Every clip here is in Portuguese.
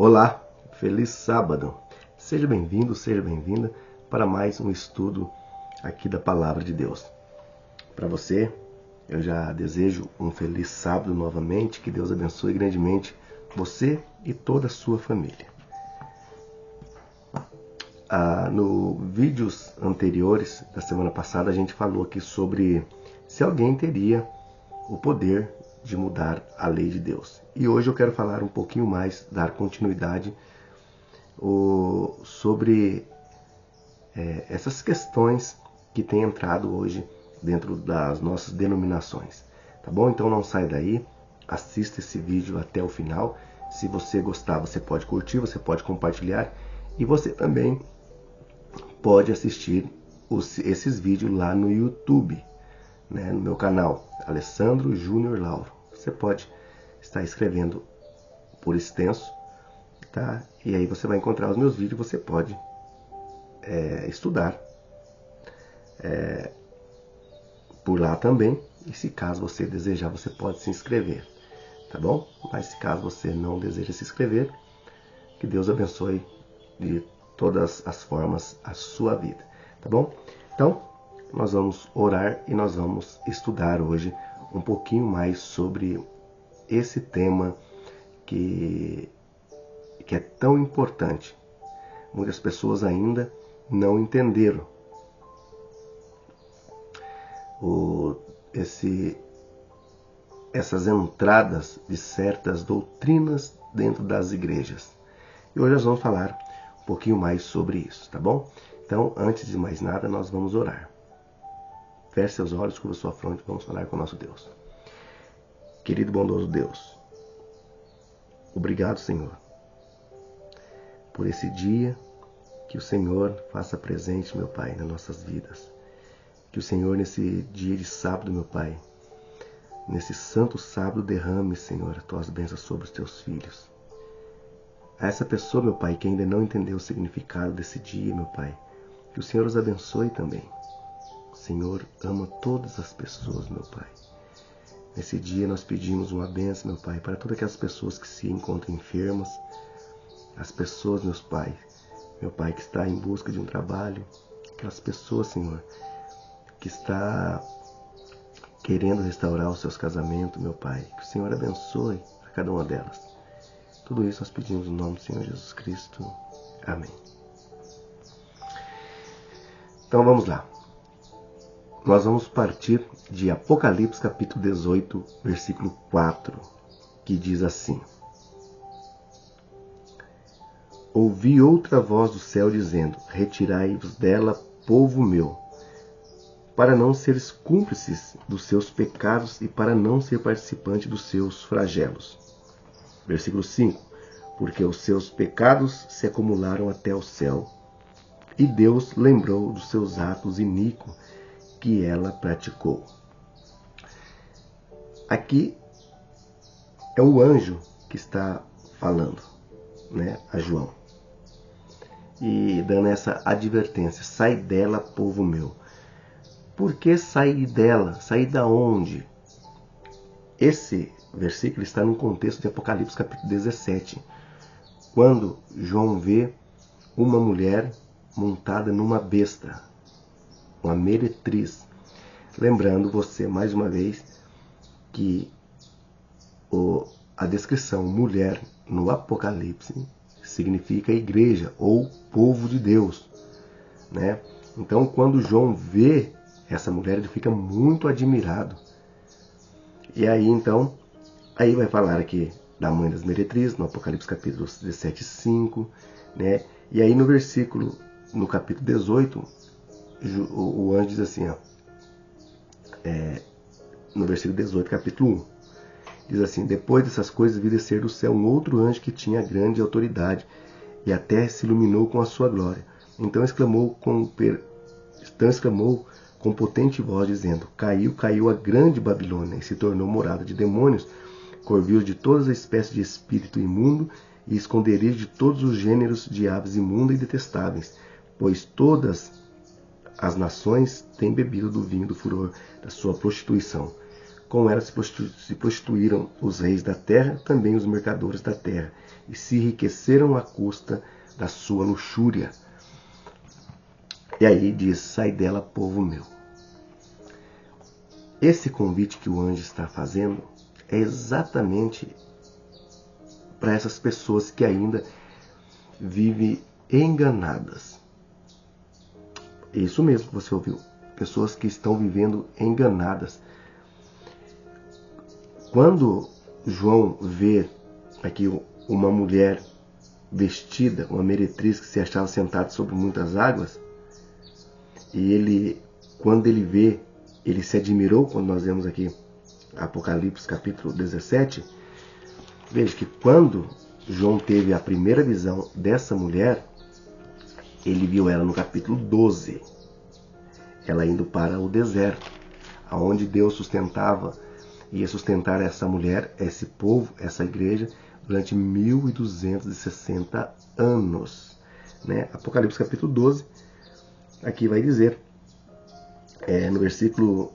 Olá, feliz sábado! Seja bem-vindo, seja bem-vinda para mais um estudo aqui da Palavra de Deus. Para você, eu já desejo um feliz sábado novamente, que Deus abençoe grandemente você e toda a sua família. No vídeos anteriores da semana passada a gente falou aqui sobre se alguém teria o poder de mudar a lei de Deus. E hoje eu quero falar um pouquinho mais, dar continuidade sobre essas questões que têm entrado hoje dentro das nossas denominações. Tá bom? Então não sai daí, assista esse vídeo até o final. Se você gostar, você pode curtir, você pode compartilhar e você também pode assistir esses vídeos lá no YouTube, né, no meu canal, Alessandro Júnior Lauro. Você pode estar escrevendo por extenso, tá? E aí você vai encontrar os meus vídeos, você pode estudar por lá também. E se caso você desejar, você pode se inscrever, tá bom? Mas se caso você não deseja se inscrever, que Deus abençoe de todas as formas a sua vida, tá bom? Então, nós vamos orar e nós vamos estudar hoje um pouquinho mais sobre esse tema que é tão importante. Muitas pessoas ainda não entenderam essas entradas de certas doutrinas dentro das igrejas. E hoje nós vamos falar um pouquinho mais sobre isso, tá bom? Então, antes de mais nada, nós vamos orar. Feche seus olhos, curva sua fronte, vamos falar com o nosso Deus. Querido e bondoso Deus, obrigado, Senhor, por esse dia, que o Senhor faça presente, meu Pai, nas nossas vidas. Que o Senhor, nesse dia de sábado, meu Pai, nesse santo sábado, derrame, Senhor, as tuas bênçãos sobre os teus filhos. A essa pessoa, meu Pai, que ainda não entendeu o significado desse dia, meu Pai, que o Senhor os abençoe também. O Senhor ama todas as pessoas, meu Pai. Nesse dia nós pedimos uma bênção, meu Pai, para todas aquelas pessoas que se encontram enfermas, as pessoas, meu Pai, que está em busca de um trabalho, aquelas pessoas, Senhor, que está querendo restaurar os seus casamentos, meu Pai. Que o Senhor abençoe a cada uma delas. Tudo isso nós pedimos no nome do Senhor Jesus Cristo. Amém. Então vamos lá. Nós vamos partir de Apocalipse capítulo 18, versículo 4, que diz assim: Ouvi outra voz do céu dizendo: Retirai-vos dela, povo meu, para não seres cúmplices dos seus pecados e para não ser participante dos seus flagelos. Versículo 5. Porque os seus pecados se acumularam até o céu, e Deus lembrou dos seus atos iníquos que ela praticou. Aqui é o anjo que está falando, né, a João, e dando essa advertência: sai dela, povo meu. Por que sair dela? Sair da onde? Esse versículo está no contexto de Apocalipse capítulo 17, quando João vê uma mulher montada numa besta, uma meretriz. Lembrando você, mais uma vez, que a descrição mulher no Apocalipse significa igreja ou povo de Deus, né? Então, quando João vê essa mulher, ele fica muito admirado. E aí, então, aí vai falar aqui da mãe das meretrizes, no Apocalipse capítulo 17, 5, né? E aí no capítulo 18, o anjo diz assim, ó, no versículo 18, capítulo 1, diz assim: Depois dessas coisas vi descer do céu um outro anjo que tinha grande autoridade, e a terra se iluminou com a sua glória. Então exclamou com potente voz, dizendo: Caiu a grande Babilônia, e se tornou morada de demônios, corvios de todas as espécies de espírito imundo, e esconderijo de todos os gêneros de aves imundas e detestáveis, pois todas as nações têm bebido do vinho do furor da sua prostituição. Com ela se prostituíram os reis da terra, também os mercadores da terra, e se enriqueceram à custa da sua luxúria. E aí diz: sai dela, povo meu. Esse convite que o anjo está fazendo é exatamente para essas pessoas que ainda vivem enganadas. Isso mesmo que você ouviu. Pessoas que estão vivendo enganadas. Quando João vê aqui uma mulher vestida, uma meretriz que se achava sentada sobre muitas águas, e ele, quando ele vê, ele se admirou, quando nós vemos aqui Apocalipse capítulo 17, veja que quando João teve a primeira visão dessa mulher, ele viu ela no capítulo 12, ela indo para o deserto, aonde Deus ia sustentar essa mulher, esse povo, essa igreja, durante 1260 anos. Né? Apocalipse capítulo 12, aqui vai dizer, no versículo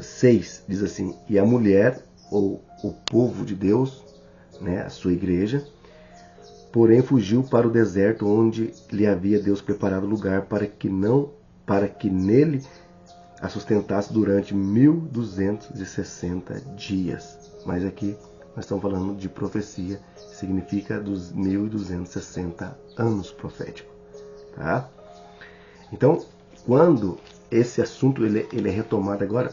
6, diz assim: e a mulher, ou o povo de Deus, né, a sua igreja, porém fugiu para o deserto, onde lhe havia Deus preparado lugar para que nele a sustentasse durante 1260 dias. Mas aqui nós estamos falando de profecia, significa dos 1260 anos proféticos. Tá? Então, quando esse assunto ele é retomado agora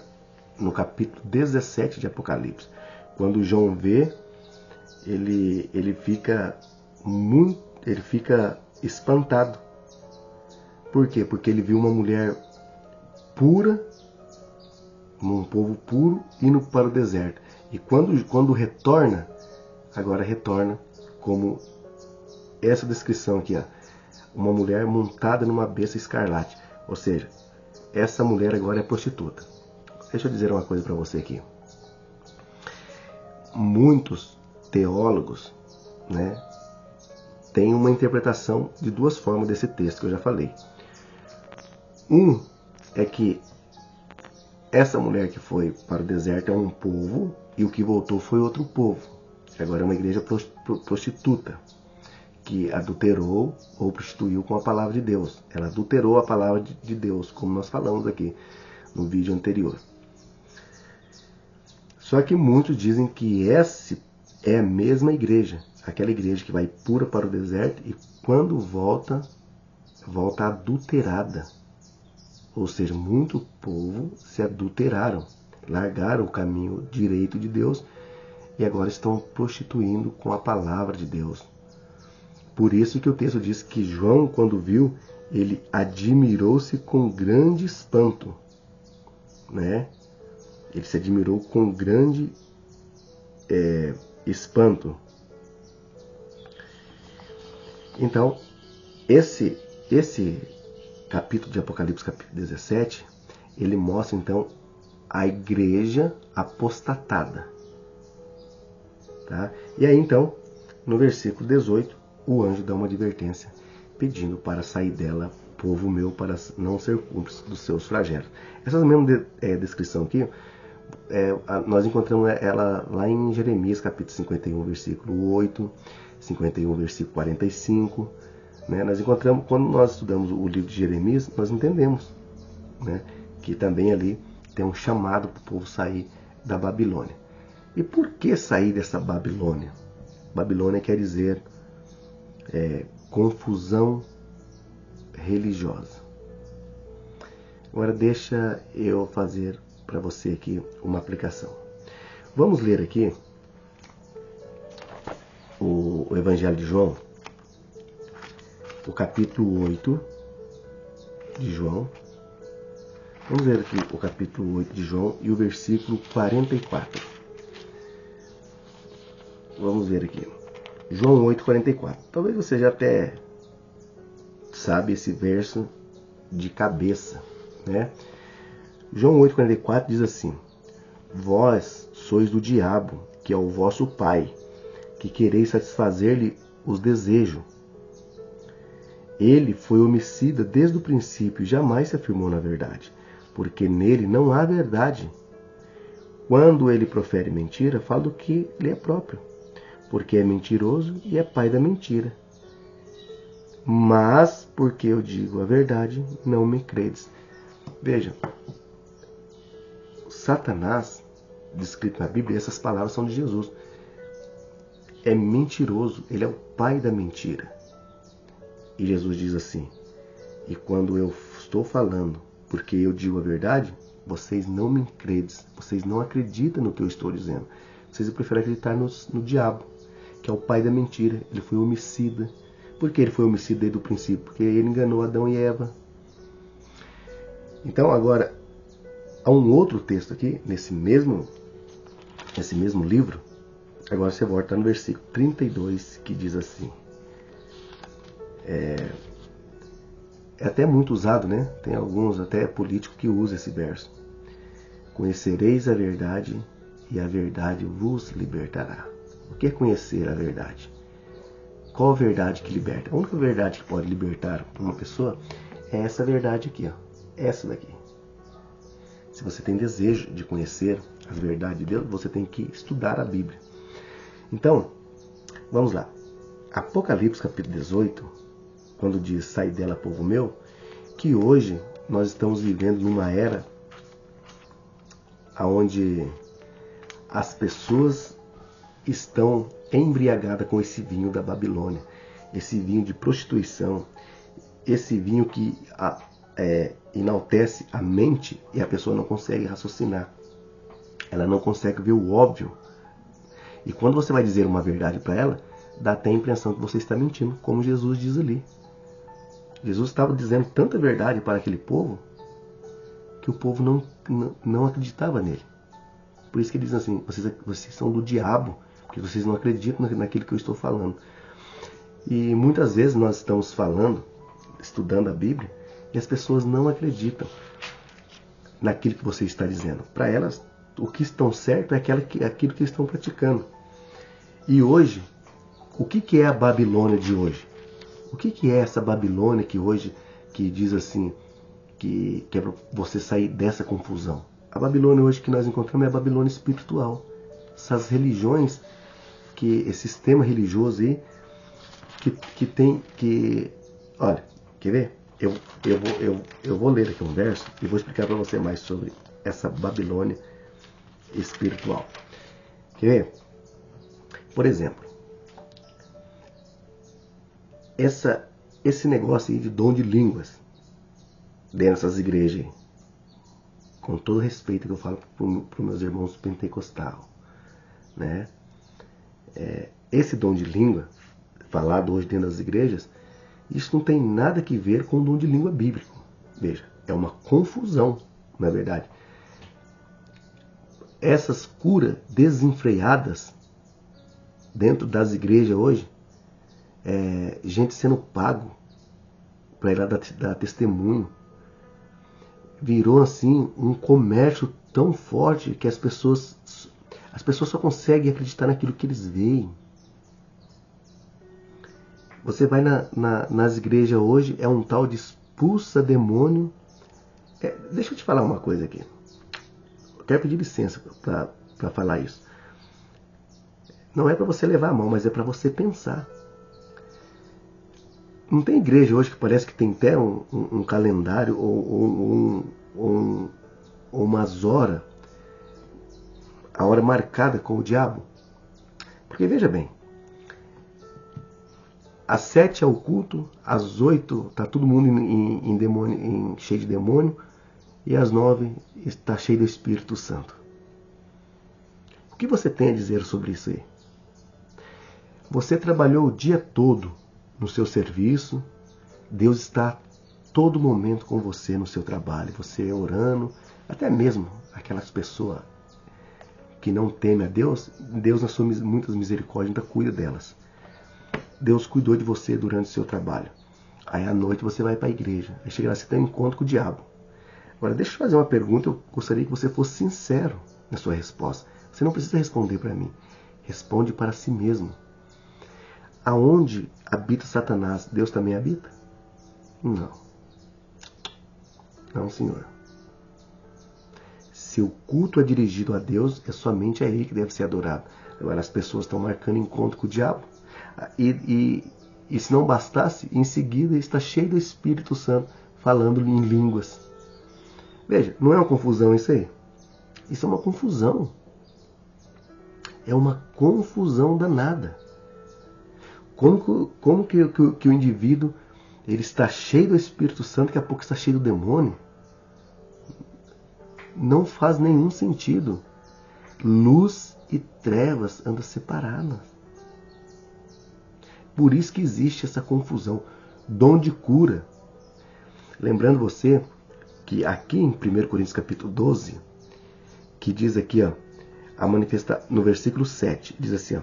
no capítulo 17 de Apocalipse, quando João vê, ele fica espantado. Por quê? Porque ele viu uma mulher pura, um povo puro, indo para o deserto. E quando retorna, agora retorna como essa descrição aqui, ó, uma mulher montada numa besta escarlate. Ou seja, essa mulher agora é prostituta. Deixa eu dizer uma coisa para você aqui. Muitos teólogos, né, têm uma interpretação de duas formas desse texto que eu já falei. Um é que essa mulher que foi para o deserto é um povo e o que voltou foi outro povo. Agora é uma igreja prostituta que adulterou ou prostituiu com a palavra de Deus. Ela adulterou a palavra de Deus, como nós falamos aqui no vídeo anterior. Só que muitos dizem que essa é a mesma igreja, aquela igreja que vai pura para o deserto e quando volta adulterada. Ou seja, muito povo se adulteraram, largaram o caminho direito de Deus e agora estão prostituindo com a palavra de Deus. Por isso que o texto diz que João, quando viu, ele admirou-se com grande espanto. Né? Ele se admirou com grande espanto. Então, esse capítulo de Apocalipse, capítulo 17, ele mostra então a igreja apostatada. Tá? E aí então, no versículo 18, o anjo dá uma advertência, pedindo para sair dela, povo meu, para não ser cúmplice dos seus flagelos. Essa mesma descrição aqui, nós encontramos ela lá em Jeremias, capítulo 51, versículo 8, 51, versículo 45. Né? Nós encontramos, quando nós estudamos o livro de Jeremias, nós entendemos, né, que também ali tem um chamado para o povo sair da Babilônia. E por que sair dessa Babilônia? Babilônia quer dizer confusão religiosa. Agora deixa eu fazer para você aqui uma aplicação. Vamos ler aqui o Evangelho de João, o capítulo 8 de João. Vamos ver aqui o capítulo 8 de João e o versículo 44. Vamos ver aqui. João 8, 44. Talvez você já até sabe esse verso de cabeça, né? João 8, 44 diz assim: vós sois do diabo, que é o vosso pai, que quereis satisfazer-lhe os desejos. Ele foi homicida desde o princípio e jamais se afirmou na verdade, porque nele não há verdade. Quando ele profere mentira, fala do que lhe é próprio, porque é mentiroso e é pai da mentira. Mas, porque eu digo a verdade, não me credes. Veja, Satanás, descrito na Bíblia, essas palavras são de Jesus. É mentiroso, ele é o pai da mentira. E Jesus diz assim: e quando eu estou falando, porque eu digo a verdade, vocês não me credes, vocês não acreditam no que eu estou dizendo. Vocês preferem acreditar no diabo, que é o pai da mentira. Ele foi homicida. Por que ele foi homicida desde o princípio? Porque ele enganou Adão e Eva. Então agora, há um outro texto aqui, nesse mesmo livro. Agora você volta no versículo 32, que diz assim. É até muito usado, né? Tem alguns, até políticos, que usam esse verso. Conhecereis a verdade, e a verdade vos libertará. O que é conhecer a verdade? Qual a verdade que liberta? A única verdade que pode libertar uma pessoa é essa verdade aqui, ó. Essa daqui. Se você tem desejo de conhecer as verdades de Deus, você tem que estudar a Bíblia. Então, vamos lá. Apocalipse capítulo 18, quando diz, sai dela, povo meu, que hoje nós estamos vivendo numa era onde as pessoas estão embriagadas com esse vinho da Babilônia, esse vinho de prostituição, esse vinho que enaltece a mente e a pessoa não consegue raciocinar. Ela não consegue ver o óbvio. E quando você vai dizer uma verdade para ela, dá até a impressão que você está mentindo, como Jesus diz ali. Jesus estava dizendo tanta verdade para aquele povo que o povo não acreditava nele. Por isso que ele diz assim, vocês são do diabo, porque vocês não acreditam naquilo que eu estou falando. E muitas vezes nós estamos falando, estudando a Bíblia, e as pessoas não acreditam naquilo que você está dizendo. Para elas, o que estão certo é aquilo que estão praticando. E hoje, o que é a Babilônia de hoje? O que é essa Babilônia que hoje, que diz assim, que é para você sair dessa confusão? A Babilônia hoje que nós encontramos é a Babilônia espiritual. Essas religiões, esse sistema religioso aí, olha, quer ver? Eu vou ler aqui um verso e vou explicar para você mais sobre essa Babilônia espiritual. Quer ver? Por exemplo, esse negócio aí de dom de línguas dentro dessas igrejas aí, com todo respeito que eu falo para os meus irmãos pentecostais, né? Esse dom de língua falado hoje dentro das igrejas, isso não tem nada que ver com o dom de língua bíblico. Veja, é uma confusão, na verdade. Essas curas desenfreadas dentro das igrejas hoje, gente sendo pago para ir lá dar testemunho, virou assim um comércio tão forte que as pessoas só conseguem acreditar naquilo que eles veem. Você vai nas igrejas hoje, é um tal de expulsa demônio. Deixa eu te falar uma coisa aqui. Eu quero pedir licença para falar isso. Não é para você levar a mão, mas é para você pensar. Não tem igreja hoje que parece que tem até um calendário ou umas horas, a hora marcada com o diabo? Porque veja bem, às 7 é o culto, às 8 está todo mundo cheio de demônio, e às 9 está cheio do Espírito Santo. O que você tem a dizer sobre isso aí? Você trabalhou o dia todo no seu serviço, Deus está todo momento com você no seu trabalho, você orando, até mesmo aquelas pessoas que não temem a Deus, Deus na sua muitas misericórdias ainda cuida delas. Deus cuidou de você durante o seu trabalho. Aí à noite você vai para a igreja, aí chega lá, você tem um encontro com o diabo. Agora deixa eu fazer uma pergunta, eu gostaria que você fosse sincero na sua resposta. Você não precisa responder para mim, responde para si mesmo. Aonde habita Satanás, Deus também habita? Não. Não, senhor. se o culto é dirigido a Deus, é somente a Ele que deve ser adorado. Agora as pessoas estão marcando encontro com o diabo. E se não bastasse, em seguida está cheio do Espírito Santo falando em línguas. Veja, não é uma confusão isso aí? Isso é uma confusão. É uma confusão danada. Como que o indivíduo ele está cheio do Espírito Santo, daqui a pouco está cheio do demônio? Não faz nenhum sentido. Luz e trevas andam separadas. Por isso que existe essa confusão. Dom de cura. Lembrando você que aqui em 1 Coríntios capítulo 12, que diz aqui, ó, no versículo 7, diz assim, ó,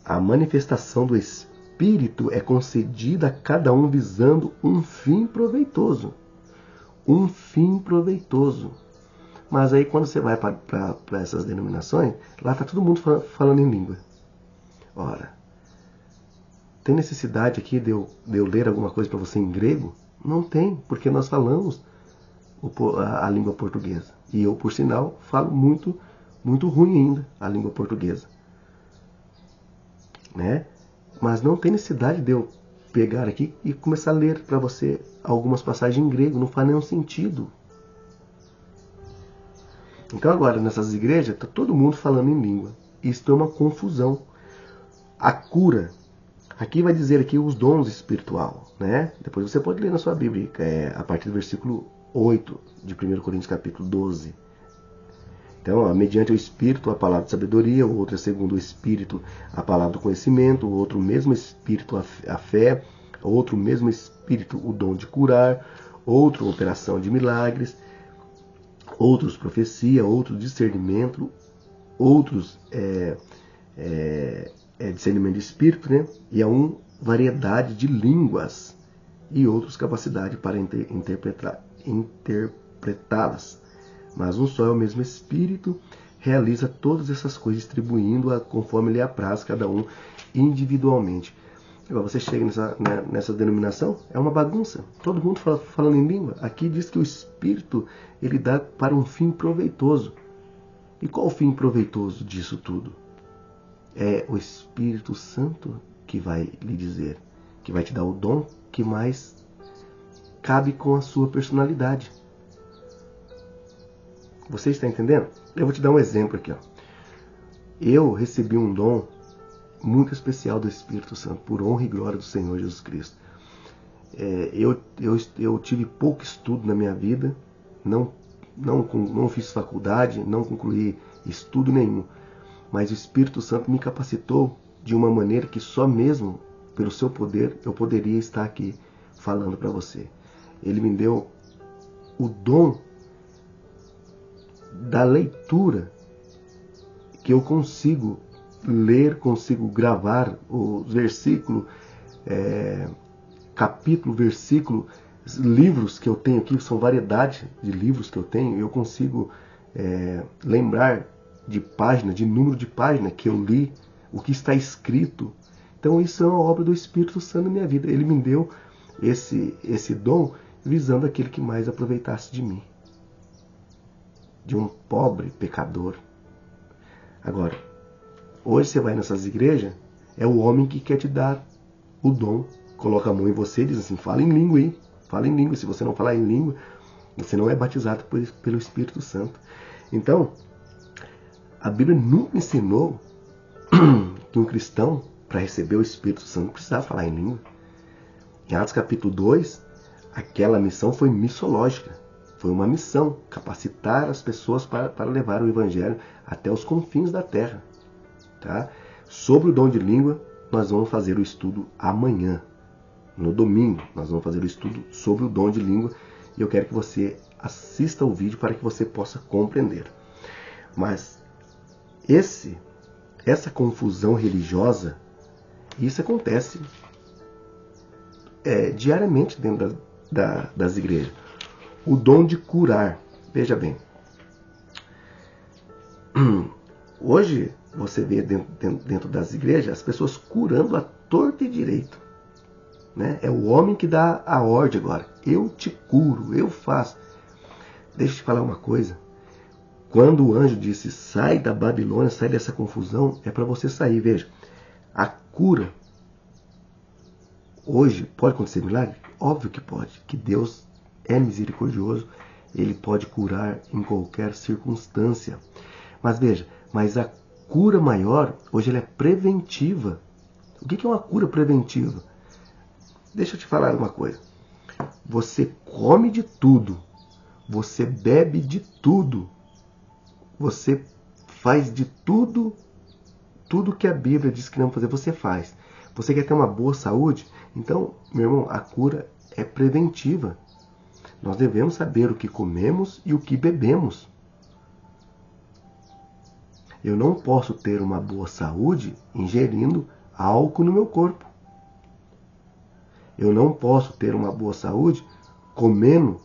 a manifestação do Espírito é concedida a cada um visando um fim proveitoso. Um fim proveitoso. Mas aí quando você vai para essas denominações, lá está todo mundo falando em língua. Ora, tem necessidade aqui de eu ler alguma coisa para você em grego? Não tem, porque nós falamos a língua portuguesa. E eu, por sinal, falo muito ruim ainda a língua portuguesa. Né? Mas não tem necessidade de eu pegar aqui e começar a ler para você algumas passagens em grego. Não faz nenhum sentido. Então agora, nessas igrejas, está todo mundo falando em língua. Isso é uma confusão. A cura. Aqui vai dizer aqui os dons espiritual, né? Depois você pode ler na sua Bíblia, a partir do versículo 8 de 1 Coríntios capítulo 12. Então, mediante o Espírito, a palavra de sabedoria, o outro é segundo o Espírito, a palavra do conhecimento, o outro, o mesmo Espírito, a fé, o outro, o mesmo Espírito, o dom de curar, outro, operação de milagres, outros, profecia, outros, discernimento, outros, discernimento de espírito, né? E a variedade de línguas e outros capacidade para interpretá-las. Mas um só é o mesmo Espírito, realiza todas essas coisas, distribuindo-a conforme lhe apraz cada um individualmente. Agora você chega nessa denominação, é uma bagunça. Todo mundo falando em língua. Aqui diz que o Espírito ele dá para um fim proveitoso. E qual o fim proveitoso disso tudo? É o Espírito Santo que vai lhe dizer, que vai te dar o dom que mais cabe com a sua personalidade. Você está entendendo? Eu vou te dar um exemplo aqui. Ó. Eu recebi um dom muito especial do Espírito Santo, por honra e glória do Senhor Jesus Cristo. Eu tive pouco estudo na minha vida, não fiz faculdade, não concluí estudo nenhum. Mas o Espírito Santo me capacitou de uma maneira que só mesmo pelo seu poder eu poderia estar aqui falando para você. Ele me deu o dom da leitura, que eu consigo ler, consigo gravar os versículos, capítulo, versículo, livros que eu tenho aqui, são variedade de livros que eu tenho, eu consigo lembrar de página, de número de página que eu li, o que está escrito. Então isso é uma obra do Espírito Santo na minha vida. Ele me deu esse dom visando aquele que mais aproveitasse de mim. De um pobre pecador. Agora, hoje você vai nessas igrejas, é o homem que quer te dar o dom. Coloca a mão em você e diz assim, fala em língua aí. Fala em língua. Se você não falar em língua, você não é batizado pelo Espírito Santo. Então, a Bíblia nunca ensinou que um cristão, para receber o Espírito Santo, precisava falar em língua. Em Atos capítulo 2, aquela missão foi missológica. Foi uma missão, capacitar as pessoas para levar o Evangelho até os confins da terra. Tá? Sobre o dom de língua, nós vamos fazer o estudo amanhã. No domingo, nós vamos fazer o estudo sobre o dom de língua. E eu quero que você assista o vídeo para que você possa compreender. Mas essa confusão religiosa, isso acontece diariamente dentro das igrejas. O dom de curar. Veja bem. Hoje você vê dentro das igrejas as pessoas curando a torta e direito. Né? É o homem que dá a ordem agora. Eu te curo, eu faço. Deixa eu te falar uma coisa. Quando o anjo disse, sai da Babilônia, sai dessa confusão, é para você sair. Veja, a cura, hoje, pode acontecer milagre? Óbvio que pode, que Deus é misericordioso, Ele pode curar em qualquer circunstância. Mas veja, mas a cura maior, hoje ela é preventiva. O que é uma cura preventiva? Deixa eu te falar uma coisa. Você come de tudo, você bebe de tudo, você faz de tudo, tudo que a Bíblia diz que não fazer, você faz. Você quer ter uma boa saúde? Então, meu irmão, a cura é preventiva. Nós devemos saber o que comemos e o que bebemos. Eu não posso ter uma boa saúde ingerindo álcool no meu corpo. Eu não posso ter uma boa saúde comendo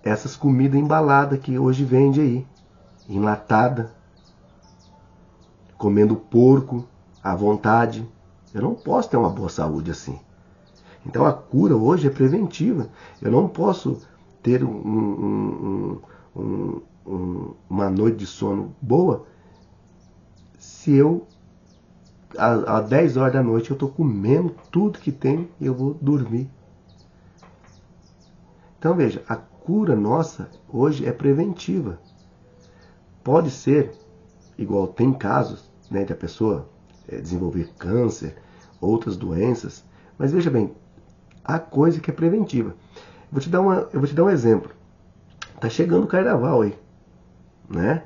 essas comidas embaladas que hoje vende aí, enlatada, comendo porco à vontade. Eu não posso ter uma boa saúde assim. Então a cura hoje é preventiva. Eu não posso ter uma noite de sono boa se eu, às 10 horas da noite, eu estou comendo tudo que tem e eu vou dormir. Então veja, a cura nossa hoje é preventiva. Pode ser, igual tem casos, né, de a pessoa desenvolver câncer, outras doenças, mas veja bem, há coisa que é preventiva. Eu vou te dar um exemplo. Tá chegando o carnaval aí, né?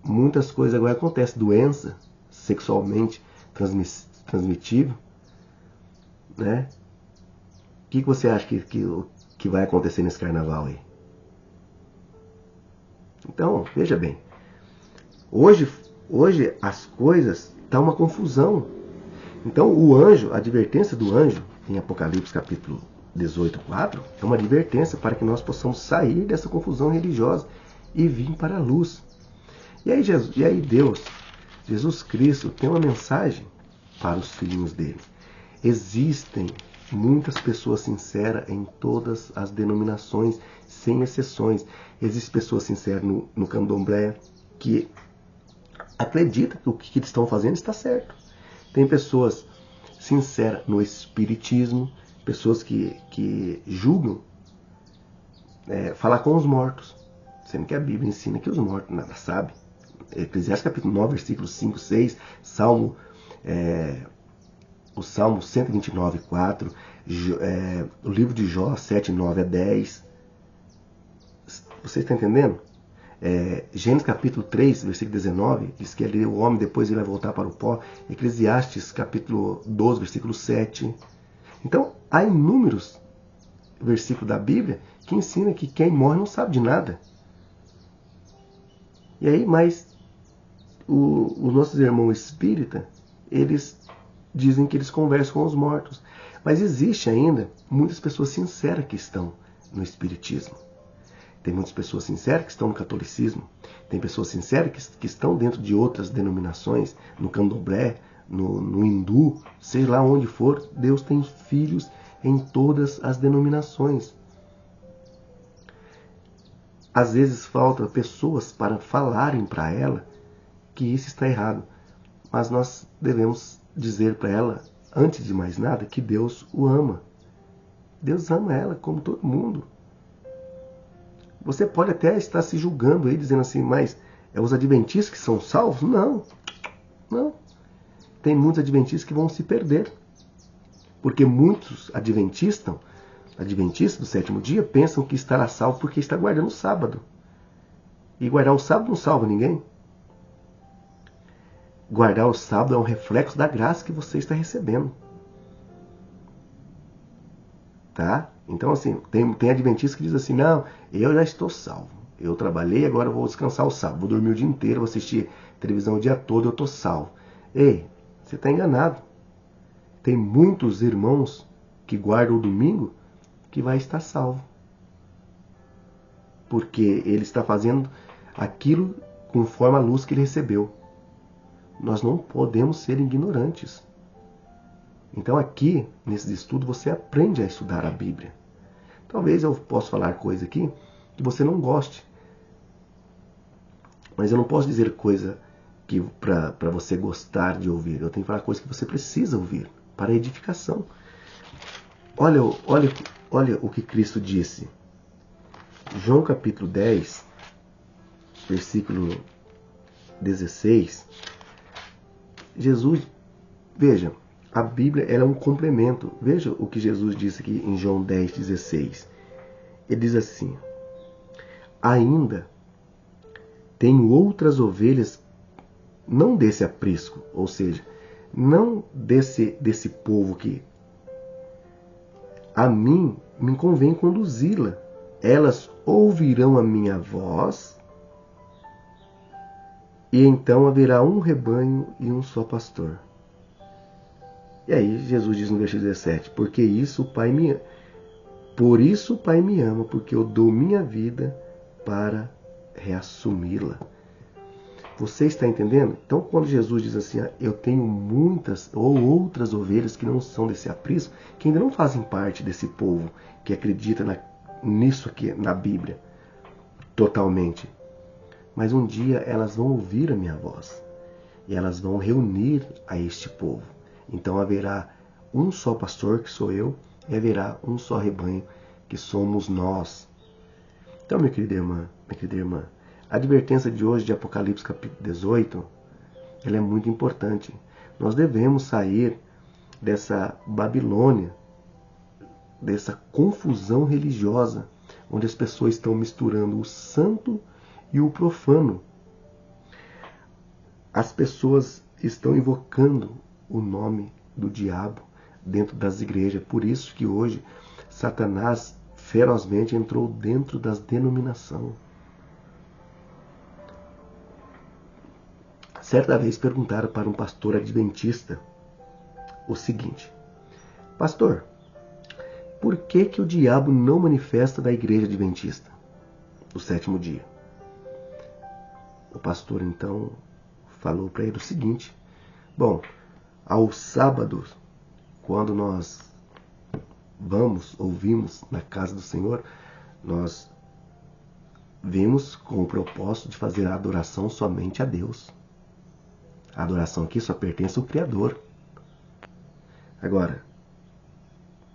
Muitas coisas agora acontecem, doença sexualmente transmitível, né? O que você acha que vai acontecer nesse carnaval aí? Então, veja bem, hoje as coisas tá uma confusão. Então o anjo, a advertência do anjo em Apocalipse capítulo 18:4 é uma advertência para que nós possamos sair dessa confusão religiosa e vir para a luz. E aí Deus, Jesus Cristo, tem uma mensagem para os filhinhos dele. Existem muitas pessoas sinceras em todas as denominações, sem exceções. Existem pessoas sinceras no candomblé que acreditam que o que eles estão fazendo está certo. Tem pessoas sinceras no espiritismo, pessoas que julgam falar com os mortos, sendo que a Bíblia ensina que os mortos nada sabem. Eclesiastes capítulo 9, versículos 5, 6, o Salmo 129, 4, o livro de Jó 7, 9 a 10. Você está entendendo? Gênesis capítulo 3, versículo 19, diz que ele é o homem, depois ele vai voltar para o pó. Eclesiastes capítulo 12, versículo 7. Então, há inúmeros versículos da Bíblia que ensinam que quem morre não sabe de nada. E aí, mas os nossos irmãos espíritas, eles dizem que eles conversam com os mortos. Mas existe ainda muitas pessoas sinceras que estão no espiritismo. Tem muitas pessoas sinceras que estão no catolicismo. Tem pessoas sinceras que estão dentro de outras denominações, no candomblé, no hindu, seja lá onde for. Deus tem filhos em todas as denominações. Às vezes falta pessoas para falarem para ela que isso está errado. Mas nós devemos dizer para ela, antes de mais nada, que Deus o ama. Deus ama ela como todo mundo. Você pode até estar se julgando aí, dizendo assim, mas é os adventistas que são salvos? Não. Não. Tem muitos adventistas que vão se perder. Porque muitos adventistas do sétimo dia pensam que estará salvo porque está guardando o sábado. E guardar o sábado não salva ninguém. Guardar o sábado é um reflexo da graça que você está recebendo. Tá? Então, assim, tem adventistas que dizem assim, não, eu já estou salvo. Eu trabalhei, agora eu vou descansar o sábado. Vou dormir o dia inteiro, vou assistir televisão o dia todo, eu estou salvo. Ei, você está enganado. Tem muitos irmãos que guardam o domingo que vai estar salvo. Porque ele está fazendo aquilo conforme a luz que ele recebeu. Nós não podemos ser ignorantes. Então aqui, nesse estudo, você aprende a estudar a Bíblia. Talvez eu possa falar coisa aqui que você não goste, Mas eu não posso dizer coisa que para você gostar de ouvir. Eu tenho que falar coisa que você precisa ouvir para edificação. Olha o que Cristo disse. João capítulo 10, versículo 16. Jesus, veja, a Bíblia ela é um complemento. Veja o que Jesus disse aqui em João 10, 16. Ele diz assim: ainda tenho outras ovelhas, não desse aprisco, ou seja, não desse povo que a mim me convém conduzi-la. Elas ouvirão a minha voz, e então haverá um rebanho e um só pastor. E aí Jesus diz no versículo 17: por isso o Pai me ama, porque eu dou minha vida para reassumi-la. Você está entendendo? Então, quando Jesus diz assim, eu tenho muitas ou outras ovelhas que não são desse aprisco, que ainda não fazem parte desse povo que acredita nisso aqui na Bíblia totalmente. Mas um dia elas vão ouvir a minha voz e elas vão reunir a este povo. Então haverá um só pastor, que sou eu, e haverá um só rebanho, que somos nós. Então, minha querida irmã, a advertência de hoje de Apocalipse capítulo 18, ela é muito importante. Nós devemos sair dessa Babilônia, dessa confusão religiosa, onde as pessoas estão misturando o santo e o profano. As pessoas estão invocando o nome do diabo dentro das igrejas. Por isso que hoje Satanás ferozmente entrou dentro das denominações. Certa vez perguntaram para um pastor adventista o seguinte: pastor, por que o diabo não manifesta da igreja adventista no sétimo dia? O pastor então falou para ele o seguinte: bom, aos sábados, quando nós ouvimos na casa do Senhor, nós vimos com o propósito de fazer a adoração somente a Deus. A adoração aqui só pertence ao Criador. Agora,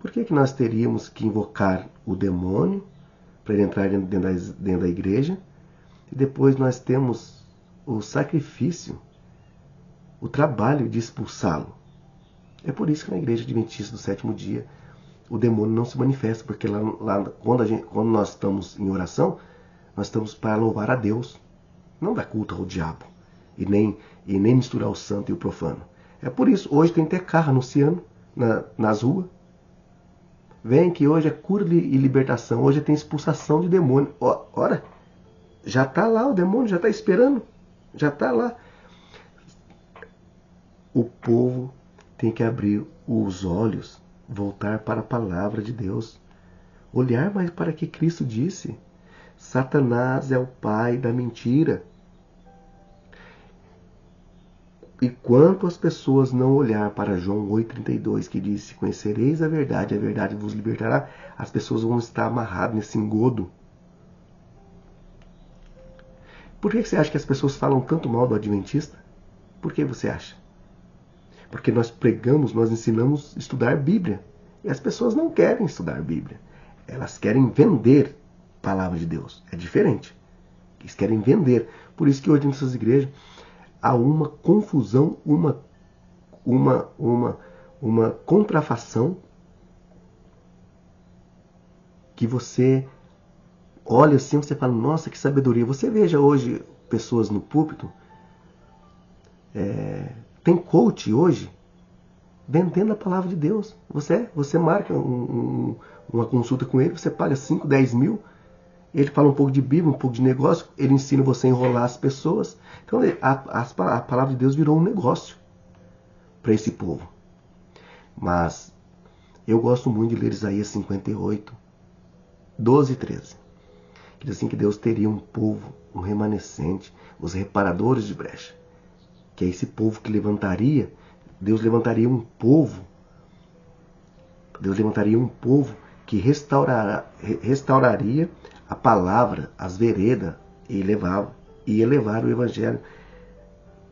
por que nós teríamos que invocar o demônio para ele entrar dentro da igreja? E depois nós temos o sacrifício, o trabalho de expulsá-lo. É por isso que na igreja adventista do sétimo dia o demônio não se manifesta, porque lá quando nós estamos em oração, nós estamos para louvar a Deus, não dar culto ao diabo, e nem misturar o santo e o profano. É por isso, hoje tem até carro anunciando nas ruas: vem que hoje é cura e libertação, hoje tem expulsação de demônio. Ora, já está lá o demônio, já está esperando, já está lá. O povo tem que abrir os olhos, voltar para a palavra de Deus, olhar mais para o que Cristo disse. Satanás é o pai da mentira. E quanto as pessoas não olhar para João 8,32, que diz: conhecereis a verdade vos libertará, as pessoas vão estar amarradas nesse engodo. Por que você acha que as pessoas falam tanto mal do adventista? Por que você acha? Porque nós pregamos, nós ensinamos a estudar Bíblia. E as pessoas não querem estudar Bíblia. Elas querem vender a palavra de Deus. É diferente. Eles querem vender. Por isso que hoje nessas igrejas há uma confusão, uma contrafação, que você olha assim, você fala: nossa, que sabedoria. Você veja hoje pessoas no púlpito, tem coach hoje vendendo a palavra de Deus. Você marca uma consulta com ele, você paga 5, 10 mil, ele fala um pouco de Bíblia, um pouco de negócio, ele ensina você a enrolar as pessoas. Então a palavra de Deus virou um negócio para esse povo. Mas eu gosto muito de ler Isaías 58, 12 e 13. Que diz assim, que Deus teria um povo, um remanescente, os reparadores de brecha. Que é esse povo que levantaria, Deus levantaria um povo que restauraria a palavra, as veredas, e levava e elevar o Evangelho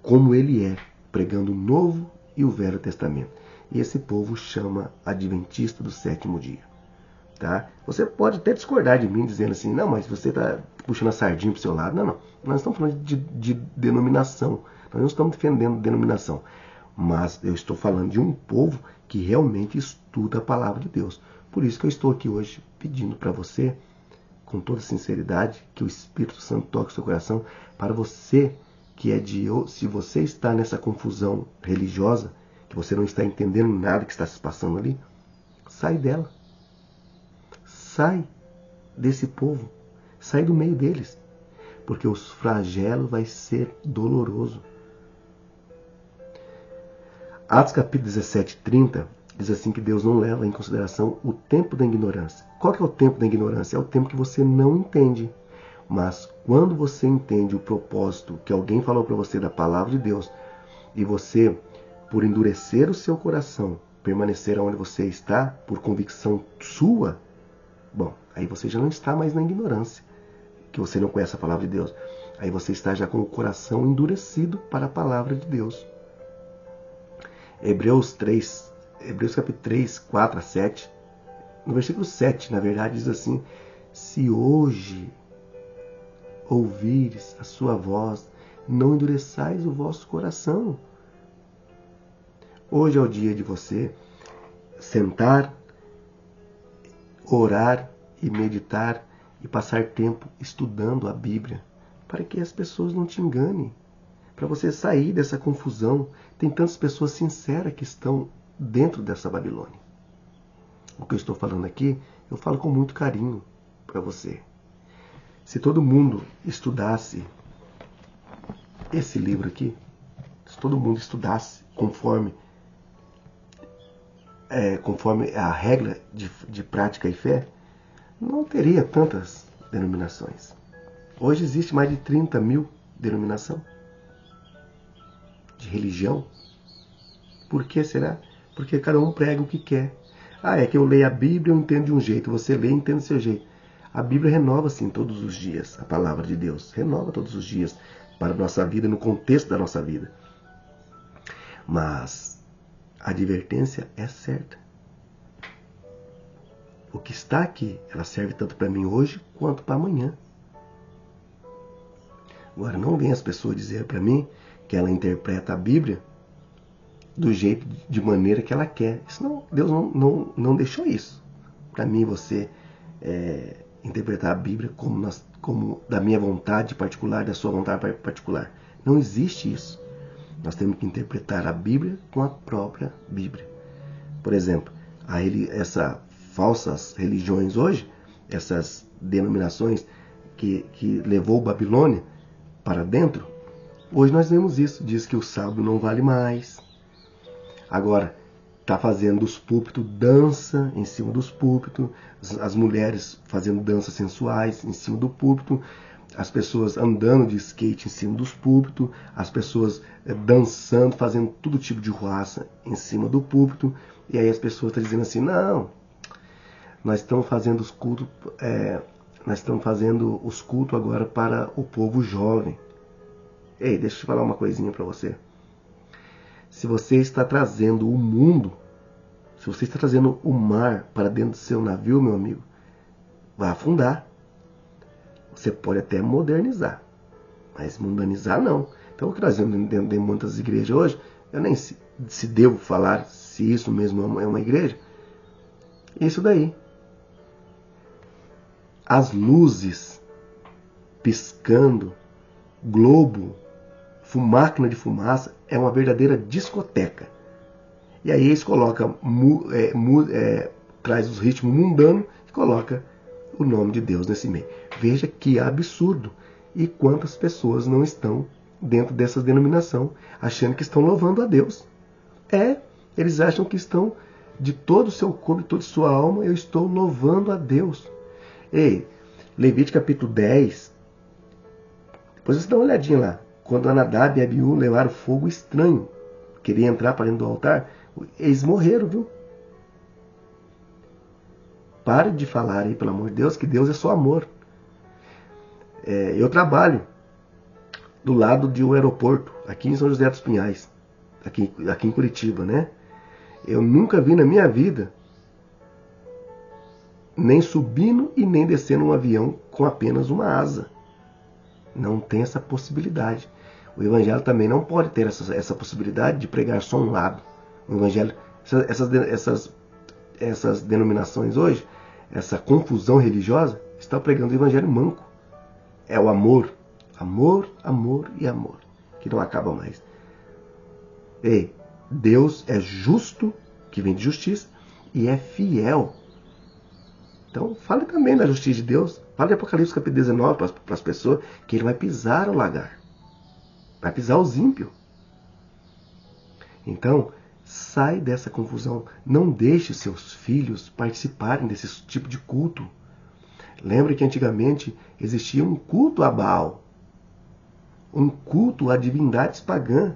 como ele é, pregando o Novo e o Velho Testamento. E esse povo chama Adventista do Sétimo Dia. Tá? Você pode até discordar de mim, dizendo assim, não, mas você está puxando a sardinha para o seu lado. Não, não. Nós estamos falando de denominação. Nós não estamos defendendo denominação. Mas eu estou falando de um povo que realmente estuda a palavra de Deus. Por isso que eu estou aqui hoje pedindo para você, com toda sinceridade, que o Espírito Santo toque o seu coração, para você que é de... Se você está nessa confusão religiosa, que você não está entendendo nada que está se passando ali, sai dela. Sai desse povo. Sai do meio deles. Porque os flagelos vai ser doloroso. Atos capítulo 17, 30, diz assim que Deus não leva em consideração o tempo da ignorância. Qual que é o tempo da ignorância? É o tempo que você não entende. Mas quando você entende o propósito que alguém falou para você da palavra de Deus, e você, por endurecer o seu coração, permanecer onde você está, por convicção sua, bom, aí você já não está mais na ignorância, que você não conhece a palavra de Deus. Aí você está já com o coração endurecido para a palavra de Deus. Hebreus capítulo 3, 4 a 7, no versículo 7, na verdade, diz assim: se hoje ouvires a sua voz, não endureçais o vosso coração. Hoje é o dia de você sentar, orar e meditar e passar tempo estudando a Bíblia, para que as pessoas não te enganem, para você sair dessa confusão. Tem tantas pessoas sinceras que estão dentro dessa Babilônia. O que eu estou falando aqui, eu falo com muito carinho para você. Se todo mundo estudasse esse livro aqui, se todo mundo estudasse conforme a regra de prática e fé, não teria tantas denominações. Hoje existe mais de 30 mil denominações de religião. Por que será? Porque cada um prega o que quer. É que eu leio a Bíblia, eu entendo de um jeito, você lê e entende do seu jeito. A Bíblia renova, sim, todos os dias. A palavra de Deus renova todos os dias para a nossa vida, no contexto da nossa vida. Mas a advertência é certa. O que está aqui, ela serve tanto para mim hoje quanto para amanhã. Agora, não vem as pessoas dizer para mim que ela interpreta a Bíblia do jeito, de maneira que ela quer. Isso não, Deus não deixou isso para mim e você interpretar a Bíblia como da minha vontade particular, da sua vontade particular. Não existe isso. Nós temos que interpretar a Bíblia com a própria Bíblia. Por exemplo, essas falsas religiões hoje, essas denominações que levou Babilônia para dentro, hoje nós vemos isso. Diz que o sábado não vale mais. Agora, está fazendo dos púlpitos dança em cima dos púlpitos, as mulheres fazendo danças sensuais em cima do púlpito, as pessoas andando de skate em cima dos púlpitos, as pessoas dançando, fazendo todo tipo de ruaça em cima do púlpito. E aí as pessoas estão dizendo assim, não, nós estamos fazendo os cultos, agora para o povo jovem. Ei, deixa eu te falar uma coisinha para você. Se você está trazendo o mundo, se você está trazendo o mar para dentro do seu navio, meu amigo, vai afundar. Você pode até modernizar, mas mundanizar não. Então o que nós vemos dentro de muitas igrejas hoje, eu nem se devo falar se isso mesmo é uma igreja. Isso daí. As luzes piscando, globo, máquina de fumaça, é uma verdadeira discoteca. E aí eles colocam, traz os ritmos mundanos e coloca o nome de Deus nesse meio. Veja que absurdo. E quantas pessoas não estão dentro dessa denominação, achando que estão louvando a Deus. Eles acham que estão de todo o seu corpo, de toda a sua alma, eu estou louvando a Deus. Ei, Levítico capítulo 10, depois você dá uma olhadinha lá. Quando Anadab e Abiú levaram fogo estranho, queria entrar para dentro do altar, eles morreram, viu? Pare de falar aí, pelo amor de Deus, que Deus é só amor. Eu trabalho do lado de um aeroporto, aqui em São José dos Pinhais, aqui em Curitiba, né? Eu nunca vi na minha vida nem subindo e nem descendo um avião com apenas uma asa. Não tem essa possibilidade. O Evangelho também não pode ter essa possibilidade de pregar só um lado. O Evangelho, essas denominações hoje, essa confusão religiosa, está pregando o Evangelho manco. É o amor. Amor, amor e amor. Que não acaba mais. Ei, Deus é justo, que vem de justiça, e é fiel. Então, fale também da justiça de Deus. Fale de Apocalipse capítulo 19 para as pessoas, que ele vai pisar o lagar. Vai pisar os ímpios. Então, sai dessa confusão. Não deixe seus filhos participarem desse tipo de culto. Lembre que antigamente existia um culto a Baal. Um culto a divindades pagãs.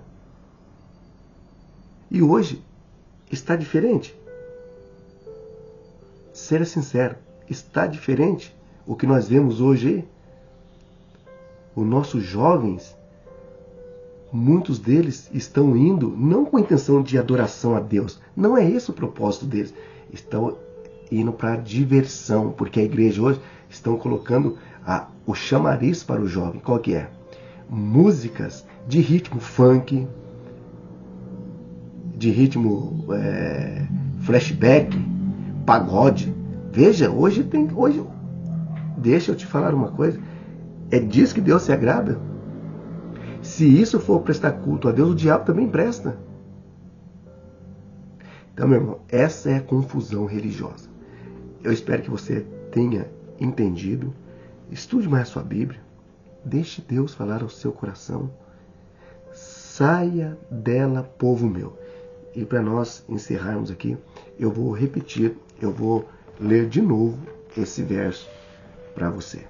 E hoje está diferente. Seja sincero, está diferente o que nós vemos hoje. Os nossos jovens, muitos deles estão indo não com a intenção de adoração a Deus. Não é esse o propósito deles. Estão indo para diversão, porque a igreja hoje estão colocando o chamariz para o jovem. Qual que é? Músicas de ritmo funk, de ritmo flashback, pagode. Veja, hoje, deixa eu te falar uma coisa. É disso que Deus se agrada. Se isso for prestar culto a Deus, o diabo também presta. Então, meu irmão, essa é a confusão religiosa. Eu espero que você tenha entendido. Estude mais a sua Bíblia. Deixe Deus falar ao seu coração. Saia dela, povo meu. E para nós encerrarmos aqui, eu vou repetir, eu vou ler de novo esse verso para você.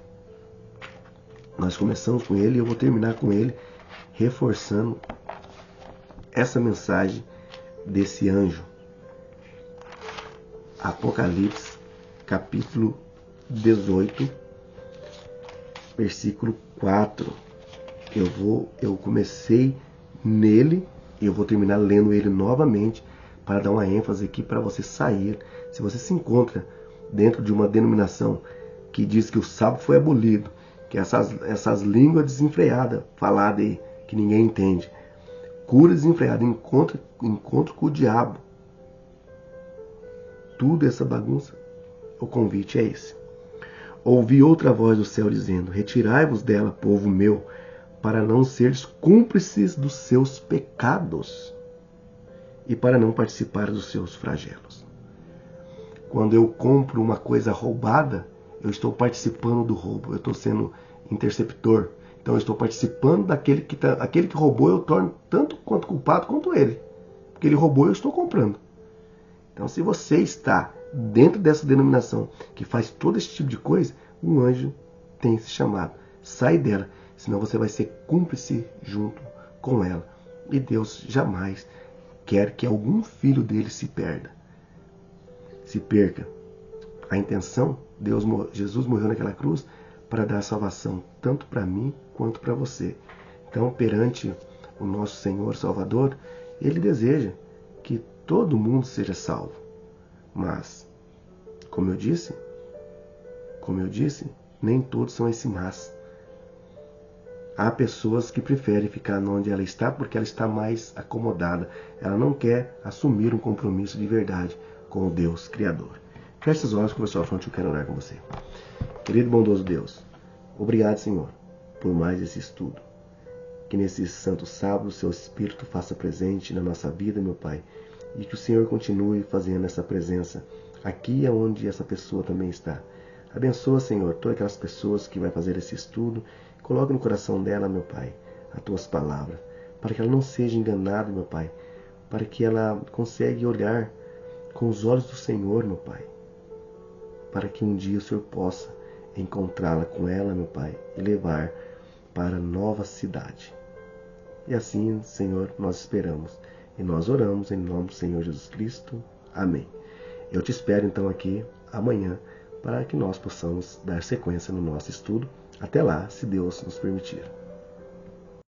Nós começamos com ele e eu vou terminar com ele, reforçando essa mensagem desse anjo. Apocalipse, capítulo 18, versículo 4. Eu comecei nele e eu vou terminar lendo ele novamente para dar uma ênfase aqui para você sair. Se você se encontra dentro de uma denominação que diz que o sábado foi abolido, que essas línguas desenfreadas faladas aí, que ninguém entende, cura desenfreada, encontro com o diabo, tudo essa bagunça, o convite é esse. Ouvi outra voz do céu dizendo: retirai-vos dela, povo meu, para não seres cúmplices dos seus pecados e para não participar dos seus flagelos. Quando eu compro uma coisa roubada, eu estou participando do roubo, eu estou sendo interceptor. Então eu estou participando daquele aquele que roubou, eu torno tanto quanto culpado quanto ele. Porque ele roubou, eu estou comprando. Então, se você está dentro dessa denominação que faz todo esse tipo de coisa, um anjo tem esse chamado. Sai dela, senão você vai ser cúmplice junto com ela. E Deus jamais quer que algum filho dele se perca. A intenção, Jesus morreu naquela cruz para dar salvação, tanto para mim quanto para você. Então, perante o nosso Senhor Salvador, Ele deseja que todo mundo seja salvo. Mas, como eu disse, nem todos são esse mas. Há pessoas que preferem ficar onde ela está porque ela está mais acomodada. Ela não quer assumir um compromisso de verdade com o Deus Criador. Feche os olhos, conversar à frente, eu quero orar com você. Querido e bondoso Deus, obrigado, Senhor, por mais esse estudo. Que nesse santo sábado o seu Espírito faça presente na nossa vida, meu Pai, e que o Senhor continue fazendo essa presença aqui onde essa pessoa também está. Abençoa, Senhor, todas aquelas pessoas que vai fazer esse estudo. Coloque no coração dela, meu Pai, as tuas palavras, para que ela não seja enganada, meu Pai, para que ela consiga olhar com os olhos do Senhor, meu Pai, para que um dia o Senhor possa encontrá-la com ela, meu Pai, e levar para a nova cidade. E assim, Senhor, nós esperamos e nós oramos em nome do Senhor Jesus Cristo. Amém. Eu te espero então aqui amanhã para que nós possamos dar sequência no nosso estudo. Até lá, se Deus nos permitir.